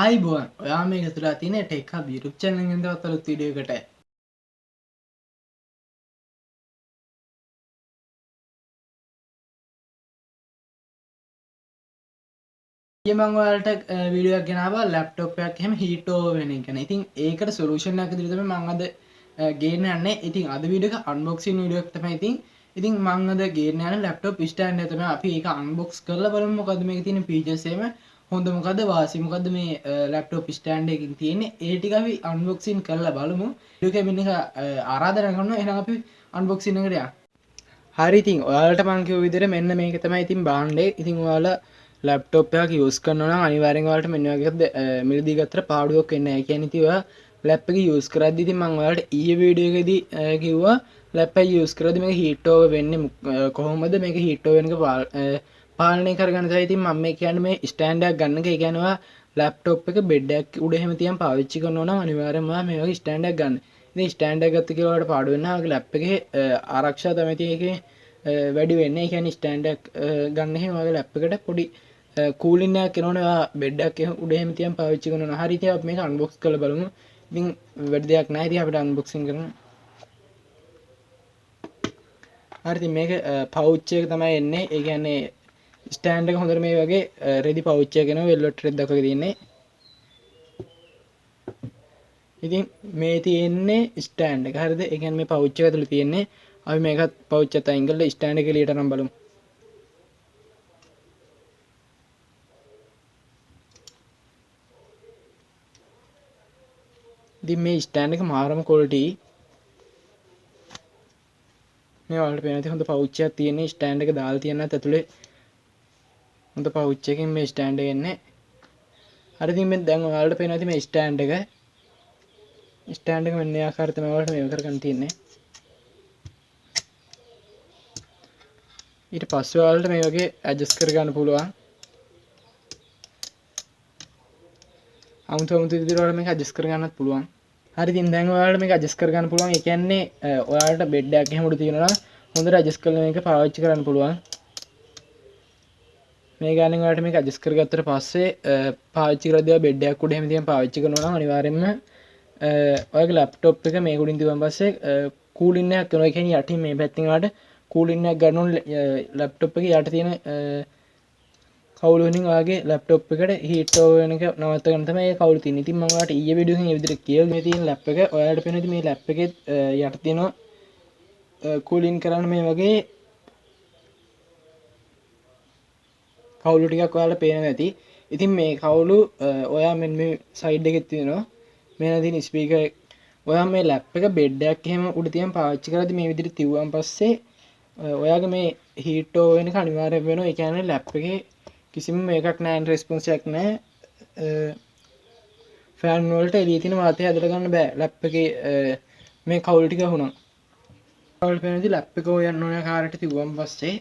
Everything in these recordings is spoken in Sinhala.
අයිබෝන් ඔයා මේ එකතුලා තියෙන ටෙක් හබ් YouTube channel එකෙන් තවත් අලුත් වීඩියෝ එකකට. ඊයේ මම ඔයාලට වීඩියෝ එකක් ගෙනාවා ලැප්ටොප් එකක් එහෙම හීට් ඕවර් වෙන එක ගැන. ඉතින් ඒකට සොලියුෂන් එකක් විදිහට තමයි මම අද ගේන්න යන්නේ. ඉතින් අද වීඩියෝ එක අන්බොක්සින් වීඩියෝ එකක් තමයි. ඉතින් මම අද ගේන්න යන ලැප්ටොප් ස්ටෑන්ඩ් එක තමයි. අපි ඒක අන්බොක්ස් කරලා බලමු මොකද්ද මේකේ තියෙන ෆීචර්ස් එහෙම. හොඳ මොකද්ද වාසි මොකද්ද මේ ලැප්ටොප් ස්ටෑන්ඩ් එකකින් තියෙන්නේ. ඒ ටික අපි අන්බොක්සින් කරලා බලමු. වීඩියෝ එක මිනිහ ආරාධනා කරනවා. එහෙනම් අපි අන්බොක්සින් එකට යමු. හරි ඉතින් ඔයාලට මං කිව්ව විදිහට මෙන්න මේක තමයි ඉතින් බාණ්ඩේ. ඉතින් ඔයාලා ලැප්ටොප් එකක් යූස් කරනවා නම් අනිවාර්යෙන් ඔයාලට මෙන්න වගේ එකක් මිලදී ගත්තට පාඩුවක් වෙන්නේ නැහැ. ඒ කියන්නේ ඉතින් ඔයා ලැප් එක යූස් කරද්දි ඉතින් මං ඔයාලට ඊයේ වීඩියෝ එකේදී කිව්වා ලැප් එක යූස් කරද්දි මේක හීට් ඕවර් වෙන්නේ කොහොමද මේක හීට් ඕවර් වෙන එක පාලනය කරගන්න තමයි ඉතින් මම මේ කියන්නේ මේ ස්ටෑන්ඩ් එකක් ගන්න එක. ඒ කියන්නේ ඔයා ලැප්ටොප් එක බෙඩ් එකක් උඩ එහෙම තියන් පාවිච්චි කරනවා නම් අනිවාර්යෙන්ම ඔයා මේ වගේ ස්ටෑන්ඩ් එකක් ගන්න. ඉතින් ස්ටෑන්ඩ් එකක් ගත්ත කියලා ඔයාලට පාඩු වෙන්නේ නැහැ. ඔයාගේ ලැප් එකේ ආරක්ෂා තමයි තියෙන්නේ. ඒකේ වැඩි වෙන්නේ. ඒ කියන්නේ ස්ටෑන්ඩ් එකක් ගන්න එහෙම ඔයාගේ ලැප් එකට පොඩි කූලින් එකක් එනවනේ. ඔයා බෙඩ් එකක් උඩ එහෙම තියන් පාවිච්චි කරනවා. හරි ඉතින් අපි මේක අන්බොක්ස් කරලා බලමු. ඉතින් වැඩි දෙයක් නැහැ. ඉතින් අපිට අන්බොක්සින් කරන්න. හරි ඉතින් මේක පවුච් එක තමයි එන්නේ. ඒ කියන්නේ ස්ටෑන්ඩ් එක හොඳට මේ වගේ රෙදි පවුච් එකක් එනවා. වෙල්වෙට් රෙද්දක් වගේ තියෙන්නේ. ඉතින් මේ තියෙන්නේ ස්ටෑන්ඩ් එක. හරිද? ඒ කියන්නේ මේ පවුච් එක ඇතුලේ තියෙන්නේ. අපි මේකත් පවුච් එකත් අයින් කරලා ස්ටෑන්ඩ් එක එළියට අරන් බලමු. ඉතින් මේ ස්ටෑන්ඩ් එක මාරම ක්වොලිටි. මේ වලට පේන හොඳ පවුච් එකක් තියෙන්නේ. ස්ටෑන්ඩ් එක දාලා තියන්නත් ඇතුලේ හොඳ පවුච් එකකින් මේ ස්ටෑන්ඩ් එක එන්නේ. හරි ඉතින් මේ දැන් ඔයාලට පේනවා මේ ස්ටෑන්ඩ් එක. ස්ටෑන්ඩ් එක මෙන්න මේ ආකාරයට තමයි ඔයාලට මේක කරගන්න තියෙන්නේ. ඊට පස්සේ ඔයාලට මේ වගේ ඇඩ්ජස්ට් කරගන්න පුළුවන්. අමුතු විදිහට ඔයාලට මේක ඇඩ්ජස්ට් කරගන්නත් පුළුවන්. හරි ඉතින් දැන් ඔයාලට මේක ඇඩ්ජස්ට් කරගන්න පුළුවන්. ඒ කියන්නේ ඔයාලට බෙඩ් එකක් එහෙම උඩ තියෙනවා නම් හොඳට ඇඩ්ජස්ට් කරලා මේක පාවිච්චි කරන්න පුළුවන්. මේ ගානෙන් ඔයාලට මේක ඇඩ්ජස්ට් කරගත්තට පස්සේ පාවිච්චි කරද්දී ඔයා බෙඩ් එකක් උඩ එහෙම තියන් පාවිච්චි කරනවා නම් අනිවාර්යයෙන්ම ඔයාගේ ලැප්ටොප් එක මේක උඩින් තියුවන් පස්සේ කූලින් එකක් කරනවා. ඒ කියන්නේ යටින් මේ පැත්තෙන් ඔයාලට කූලින් එකක් ගන්න ඕනේ. ලැප්ටොප් එකේ යට තියෙන කවුළු වලින් ඔයාගේ ලැප්ටොප් එකට හීට් ඕවර් වෙන එක නවත්ත ගන්න තමයි මේ කවුළු තියෙන්නේ. ඉතින් මම ඔයාලට ඊයේ වීඩියෝ එකෙන් මේ විදිහට කියලා මේ තියෙන ලැප් එක ඔයාලට පේනවා. ඉතින් මේ ලැප් එකේ යට තියෙනවා කූලින් කරන්න මේ වගේ කවුළු ටිකක් ඔයාලට පේනවා ඇති. ඉතින් මේ කවුළු ඔයා මෙන්න මේ සයිඩ් එකේ තියෙනවා. මෙන්න තියෙන ස්පීකර්. ඔයා මේ ලැප් එක බෙඩ් එකක් එහෙම උඩ තියන් පාවිච්චි කරද්දී මේ විදිහට තියුවන් පස්සේ ඔයාගේ මේ හීට් ඕවර් වෙන එක අනිවාර්යයෙන් වෙනවා. ඒ කියන්නේ ලැප් එකේ කිසිම මේකක් නැහැ, රෙස්පොන්ස් එකක් නැහැ. ෆෑන් වලට එළියේ තියෙන වාතය ඇදලා ගන්න බෑ ලැප් එකේ මේ කවුළු ටික වුණා. කවුළු පේනදී ලැප් එක හොයන්න ඕන ආකාරයට තිබුවන් පස්සේ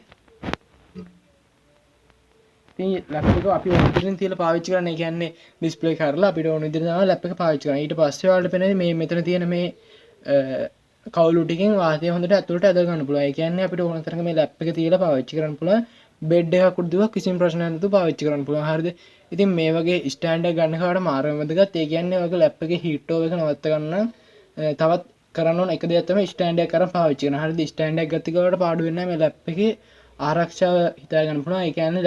ඉතින් ලැප් එක අපි ඕන විදිහට තියලා පාවිච්චි කරන්න. ඒ කියන්නේ ඩිස්ප්ලේ කරලා අපිට ඕන විදිහට තමයි ලැප් එක පාවිච්චි කරන්න. ඊට පස්සේ ඔයාලට පේනවා මේ මෙතන තියෙන මේ කවුළු ටිකෙන් වාතය හොඳට ඇතුළට ඇද ගන්න පුළුවන්. ඒ කියන්නේ අපිට ඕන තරම් මේ ලැප් එක තියලා පාවිච්චි කරන්න පුළුවන්. බෙඩ් එකක් උඩ දුව කිසිම ප්‍රශ්නයක් නැතුව පාවිච්චි කරන්න පුළුවන්. හරිද? ඉතින් මේ වගේ ස්ටෑන්ඩ් එක ගන්න කාට මාරම වැදගත්. ඒ කියන්නේ ඔයගේ ලැප් එකේ හීට් ඕවර් එක නවත්ත ගන්න තවත් කරන්න ඕන එක දෙයක් තමයි ස්ටෑන්ඩ් එකක් අරන් පාවිච්චි කරන. හරිද? ස්ටෑන්ඩ් එකක් ගත්ත ගාවට පාඩු වෙන්නේ නැහැ. මේ ලැප් එකේ ආරක්ෂාව හිතා ගන්න පුළුවන්. ඒ කියන්නේ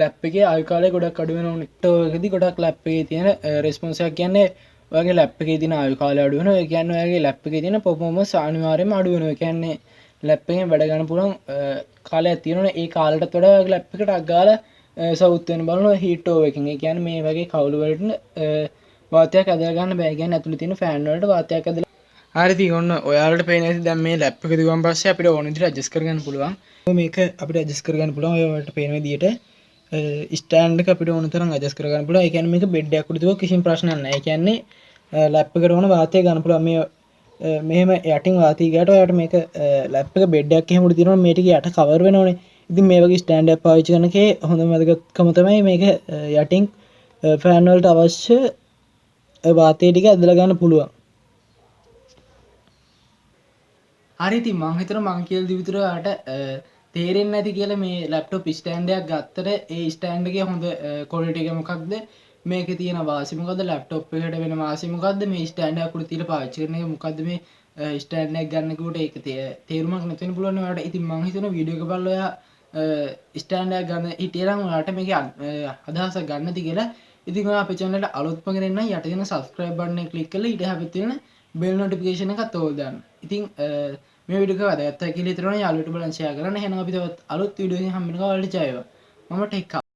ලැප් එකේ ආයු කාලය ගොඩක් අඩු වෙනවා. නෙට් එකේදී ගොඩක් ලැප් එකේ තියෙන රෙස්පොන්ස් එක කියන්නේ ඔයාගේ ලැප් එකේ තියෙන ආයු කාලය අඩු වෙනවා. ඒ කියන්නේ ඔයාගේ ලැප් එකේ තියෙන පර්ෆෝමන්ස් අනිවාර්යයෙන්ම අඩු වෙනවා. ඒ කියන්නේ ලැප් එකෙන් වැඩ ගන්න පුළුවන් කාලයක් තියෙනවනේ. ඒ කාලයටත් වඩා ඔයාගේ ලැප් එකට අක් ගාලා සවුත් වෙන බලනවා හීට් ඕවර් එකකින්. ඒ කියන්නේ මේ වගේ කවුළු වලට වාතයක් ඇදලා ගන්න බෑ. ඒ කියන්නේ ඇතුළේ තියෙන ෆෑන් වලට වාතයක් ඇදලා. හරි ඉතින් ඔන්න ඔයාලට පේන්නේ නැති දැන් මේ ලැප් එක දිගුවන් පස්සේ අපිට ඕන විදිහට ඇඩ්ජස්ට් කරගන්න පුළුවන්. මේක අපිට ඇඩ්ජස්ට් කරගන්න පුළුවන්. ඔයාලට පේන විදිහට ස්ටෑන්ඩ් එක අපිට ඕන තරම් ඇඩ්ජස්ට් කරගන්න පුළුවන්. ඒ කියන්නේ මේක බෙඩ් එකක් උඩ තිබුවා කිසිම ප්‍රශ්නයක් නැහැ. ඒ කියන්නේ ලැප් එකට ඕන වාතය ගන්න පුළුවන්. මේ මෙහෙම යටින් වාතය ගියාට ඔයාලට මේක ලැප් එක බෙඩ් එකක් එහෙම උඩ තියෙනවා මේ ටික යට කවර් වෙනවනේ. ඉතින් මේ වගේ ස්ටෑන්ඩ් එකක් පාවිච්චි කරන එකේ හොඳම වැදගත්කම තමයි මේක යටින් ෆෑන් වලට අවශ්‍ය වාතය ටික ඇදලා ගන්න පුළුවන්. හරි ඉතින් මම හිතනවා මම කියලා දි විතර ඔයාලට තේරෙන්නේ නැති කියලා මේ ලැප්ටොප් ස්ටෑන්ඩ් එකක් ගත්තට ඒ ස්ටෑන්ඩ් එකේ හොඳ ක්වොලිටි එක මොකක්ද මේකේ තියෙන වාසිය මොකද්ද ලැප්ටොප් එකට වෙන වාසිය මොකද්ද මේ ස්ටෑන්ඩ් එකක් උඩ තියලා පාවිච්චි කරන එක මොකද්ද මේ ස්ටෑන්ඩ් එකක් ගන්න කිව්වට ඒක තේරුමක් නැති වෙන්න පුළුවන් ඔයාලට. ඉතින් මම හිතනවා වීඩියෝ එක බලලා ඔයා ස්ටෑන්ඩ් එකක් ගන්න හිටියනම් ඔයාලට මේකේ අදහසක් ගන්නති කියලා. ඉතින් ඔයා අපේ channel එකට අලුත්ම කෙනෙක් නම් යට තියෙන subscribe button එක click කරලා ඊට හැපෙත් තියෙන bell notification එකත් ඕල් දාන්න. ඉතින් මේ වීඩියෝ එක වැදගත් කියලා හිතනවා යාළුවෝට බලන්න share කරන්න. එහෙනම් අපි තවත් අලුත් වීඩියෝ එකකින් හම්බ වෙනකම් ඔයාලට ජය වේවා. මම ටෙක්